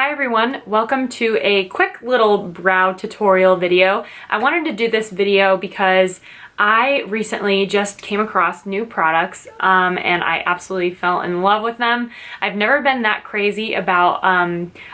Hi everyone, welcome to a quick little brow tutorial video. I wanted to do this video because I recently just came across new products and I absolutely fell in love with them. I've never been that crazy about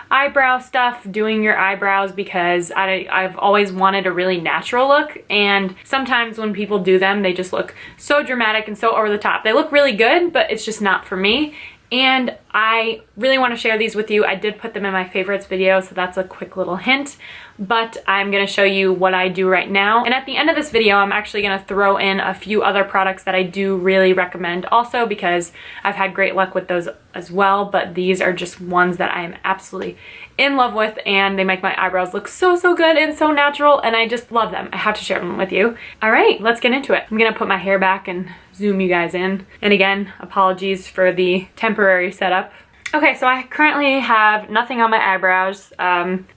eyebrow stuff, doing your eyebrows, because I've always wanted a really natural look, and sometimes when people do them they just look so dramatic and so over the top. They look really good, but it's just not for me. And I really want to share these with you. I did put them in my favorites video, so that's a quick little hint. But I'm going to show you what I do right now. And at the end of this video, I'm actually going to throw in a few other products that I do really recommend also, because I've had great luck with those as well. But these are just ones that I am absolutely in love with, and they make my eyebrows look so good and so natural, and I just love them. I have to share them with you. All right, let's get into it. I'm going to put my hair back and zoom you guys in. And again, apologies for the temporary setup. Okay, so I currently have nothing on my eyebrows.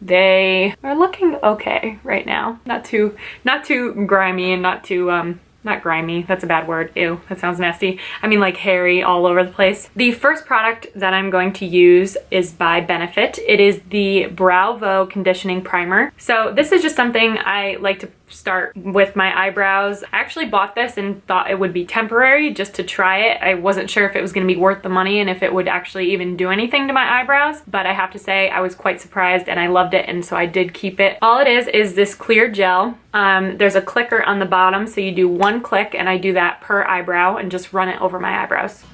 They are looking okay right now. Not too grimy and not too, not grimy, that's a bad word. Ew, that sounds nasty. I mean like hairy all over the place. The first product that I'm going to use is by Benefit. It is the BROWVO Conditioning Primer. So this is just something I like to start with my eyebrows. I actually bought this and thought it would be temporary just to try it. I wasn't sure if it was going to be worth the money and if it would actually even do anything to my eyebrows, but I have to say I was quite surprised and I loved it, and so I did keep it. All it is this clear gel. There's a clicker on the bottom, so you do one click, and I do that per eyebrow and just run it over my eyebrows.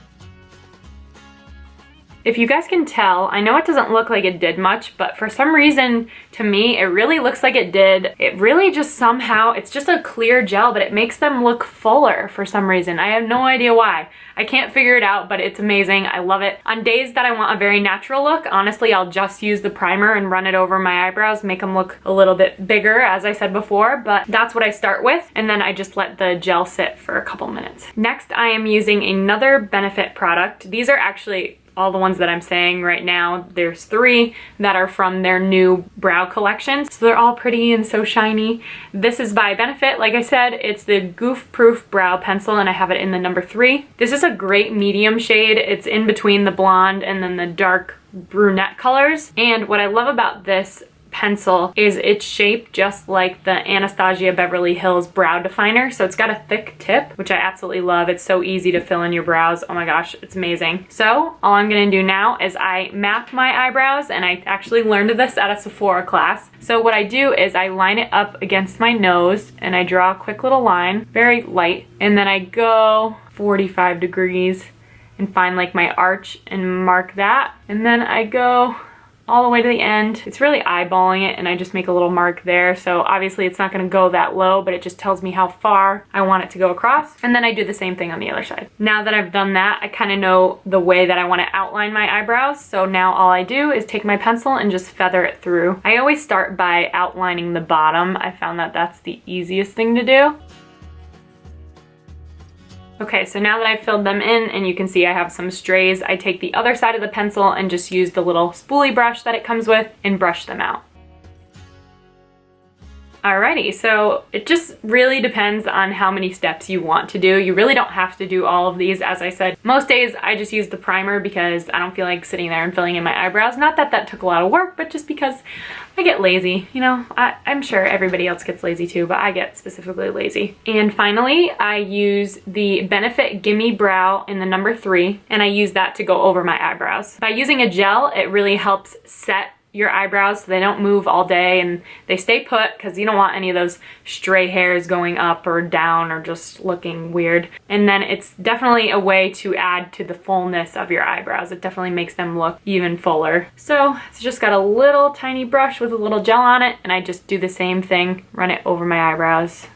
If you guys can tell, I know it doesn't look like it did much, but for some reason, to me, it really looks like it did. It really just somehow, it's just a clear gel, but it makes them look fuller for some reason. I have no idea why. I can't figure it out, but it's amazing. I love it. On days that I want a very natural look, honestly, I'll just use the primer and run it over my eyebrows, make them look a little bit bigger, as I said before, but that's what I start with, and then I just let the gel sit for a couple minutes. Next, I am using another Benefit product. These are actually all the ones that I'm saying right now. There's 3 that are from their new brow collection, so they're all pretty and so shiny. This is by Benefit. Like I said, it's the Goof Proof Brow Pencil, and I have it in the number 3. This is a great medium shade. It's in between the blonde and then the dark brunette colors, and what I love about this pencil is it's shaped just like the Anastasia Beverly Hills brow definer, so it's got a thick tip, which I absolutely love. It's so easy to fill in your brows. Oh my gosh, it's amazing. So all I'm gonna do now is I map my eyebrows, and I actually learned this at a Sephora class. So what I do is I line it up against my nose and I draw a quick little line, very light, and then I go 45 degrees and find like my arch and mark that, and then I go all the way to the end. It's really eyeballing it, and I just make a little mark there. So obviously it's not going to go that low, but it just tells me how far I want it to go across. And then I do the same thing on the other side. Now that I've done that, I kind of know the way that I want to outline my eyebrows. So now all I do is take my pencil and just feather it through. I always start by outlining the bottom. I found that that's the easiest thing to do. Okay, so now that I've filled them in and you can see I have some strays, I take the other side of the pencil and just use the little spoolie brush that it comes with and brush them out. Alrighty, so it just really depends on how many steps you want to do. You really don't have to do all of these. As I said, most days I just use the primer because I don't feel like sitting there and filling in my eyebrows. Not that that took a lot of work, but just because I get lazy. You know, I'm sure everybody else gets lazy too, but I get specifically lazy. And finally, I use the Benefit Gimme Brow in the number 3, and I use that to go over my eyebrows. By using a gel, it really helps set your eyebrows so they don't move all day and they stay put, because you don't want any of those stray hairs going up or down or just looking weird. And then it's definitely a way to add to the fullness of your eyebrows. It definitely makes them look even fuller. So it's just got a little tiny brush with a little gel on it, and I just do the same thing, run it over my eyebrows.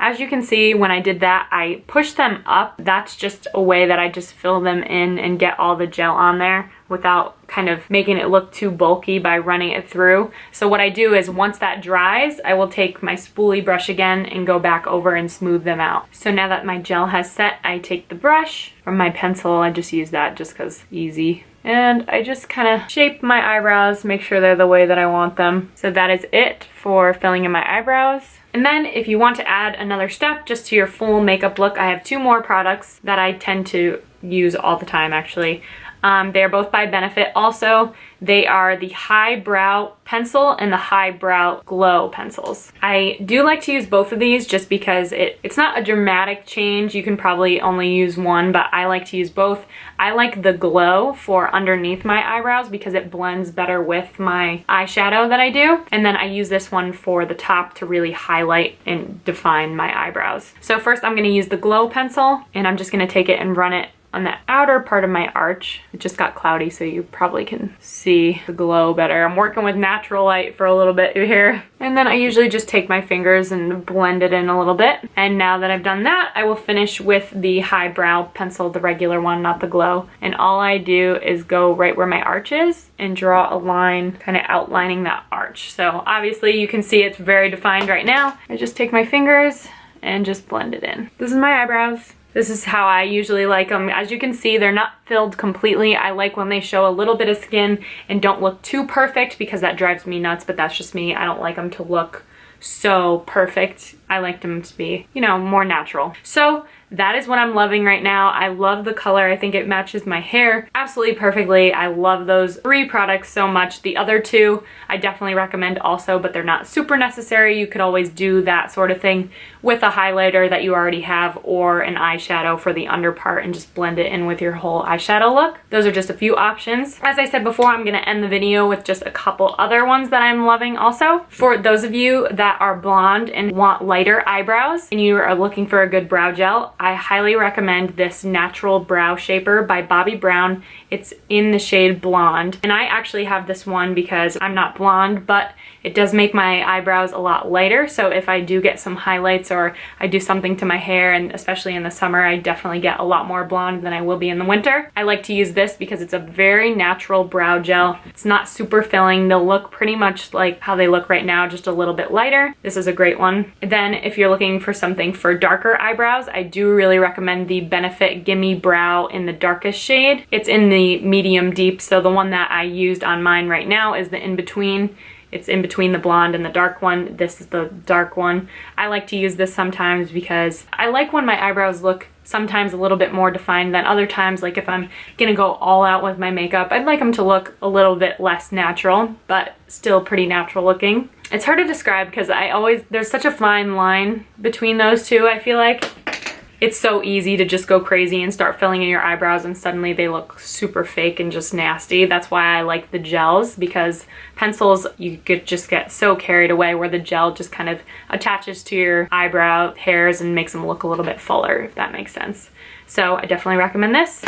As you can see, when I did that, I pushed them up. That's just a way that I just fill them in and get all the gel on there without kind of making it look too bulky by running it through. So what I do is once that dries, I will take my spoolie brush again and go back over and smooth them out. So now that my gel has set, I take the brush from my pencil. I just use that just because easy. And I just kind of shape my eyebrows, make sure they're the way that I want them. So that is it for filling in my eyebrows. And then if you want to add another step just to your full makeup look, I have 2 more products that I tend to use all the time actually. They are both by Benefit. Also, they are the Highbrow pencil and the Highbrow glow pencils. I do like to use both of these just because it's not a dramatic change. You can probably only use one, but I like to use both. I like the glow for underneath my eyebrows because it blends better with my eyeshadow that I do. And then I use this one for the top to really highlight and define my eyebrows. So first I'm gonna use the glow pencil, and I'm just gonna take it and run it on the outer part of my arch. It just got cloudy, so you probably can see the glow better. I'm working with natural light for a little bit here. And then I usually just take my fingers and blend it in a little bit. And now that I've done that, I will finish with the Highbrow pencil, the regular one, not the glow. And all I do is go right where my arch is and draw a line kind of outlining that arch. So obviously you can see it's very defined right now. I just take my fingers and just blend it in. This is my eyebrows. This is how I usually like them. As you can see, they're not filled completely. I like when they show a little bit of skin and don't look too perfect because that drives me nuts, but that's just me. I don't like them to look so perfect. I like them to be, you know, more natural. So that is what I'm loving right now. I love the color. I think it matches my hair absolutely perfectly. I love those 3 products so much. The other 2 I definitely recommend also, but they're not super necessary. You could always do that sort of thing with a highlighter that you already have or an eyeshadow for the under part and just blend it in with your whole eyeshadow look. Those are just a few options. As I said before, I'm gonna end the video with just a couple other ones that I'm loving also. For those of you that are blonde and want lighter eyebrows and you are looking for a good brow gel, I highly recommend this Natural Brow Shaper by Bobbi Brown. It's in the shade Blonde. And I actually have this one because I'm not blonde, but it does make my eyebrows a lot lighter. So if I do get some highlights or I do something to my hair, and especially in the summer, I definitely get a lot more blonde than I will be in the winter. I like to use this because it's a very natural brow gel. It's not super filling. They'll look pretty much like how they look right now, just a little bit lighter. This is a great one. Then if you're looking for something for darker eyebrows, I do really recommend the Benefit Gimme Brow in the darkest shade. It's in the medium deep, so the one that I used on mine right now is the in-between. It's in between the blonde and the dark one. This is the dark one. I like to use this sometimes because I like when my eyebrows look sometimes a little bit more defined than other times. Like if I'm gonna go all out with my makeup, I'd like them to look a little bit less natural, but still pretty natural looking. It's hard to describe because there's such a fine line between those two, I feel like. It's so easy to just go crazy and start filling in your eyebrows and suddenly they look super fake and just nasty. That's why I like the gels, because pencils, you could just get so carried away where the gel just kind of attaches to your eyebrow hairs and makes them look a little bit fuller, if that makes sense. So I definitely recommend this.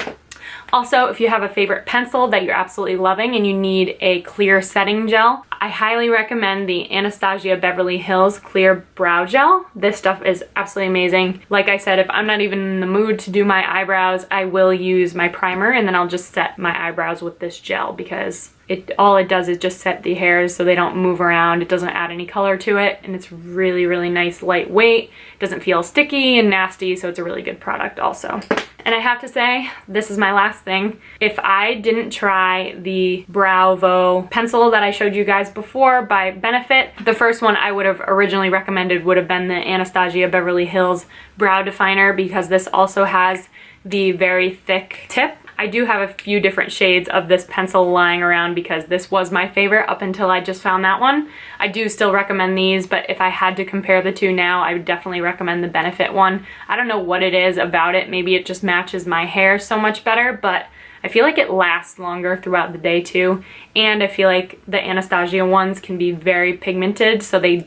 Also, if you have a favorite pencil that you're absolutely loving and you need a clear setting gel, I highly recommend the Anastasia Beverly Hills Clear Brow Gel. This stuff is absolutely amazing. Like I said, if I'm not even in the mood to do my eyebrows, I will use my primer and then I'll just set my eyebrows with this gel because all it does is just set the hairs so they don't move around. It doesn't add any color to it, and it's really, really nice, lightweight. It doesn't feel sticky and nasty, so it's a really good product also. And I have to say, this is my last thing. If I didn't try the BROWVO pencil that I showed you guys before by Benefit, the first one I would have originally recommended would have been the Anastasia Beverly Hills Brow Definer, because this also has the very thick tip. I do have a few different shades of this pencil lying around because this was my favorite up until I just found that one. I do still recommend these, but if I had to compare the two now, I would definitely recommend the Benefit one. I don't know what it is about it. Maybe it just matches my hair so much better, but I feel like it lasts longer throughout the day too. And I feel like the Anastasia ones can be very pigmented, so they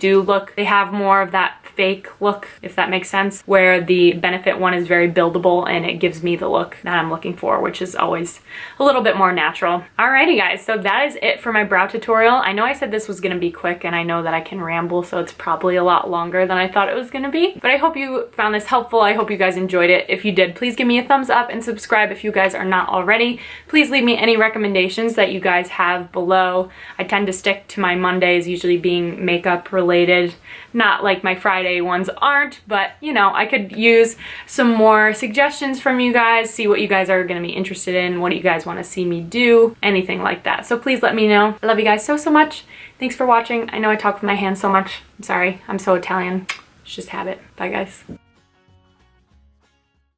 have more of that fake look, if that makes sense, where the Benefit one is very buildable and it gives me the look that I'm looking for, which is always a little bit more natural. Alrighty guys, so that is it for my brow tutorial. I know I said this was gonna be quick, and I know that I can ramble, so it's probably a lot longer than I thought it was gonna be, but I hope you found this helpful. I hope you guys enjoyed it. If you did, please give me a thumbs up and subscribe if you guys are not already. Please leave me any recommendations that you guys have below. I tend to stick to my Mondays usually being makeup related, not like my Friday ones aren't, but you know, I could use some more suggestions from you guys, see what you guys are going to be interested in, what do you guys want to see me do, anything like that. So please let me know. I love you guys so much. Thanks for watching. I know I talk with my hands so much. I'm sorry. I'm so Italian. It's just habit. Bye guys.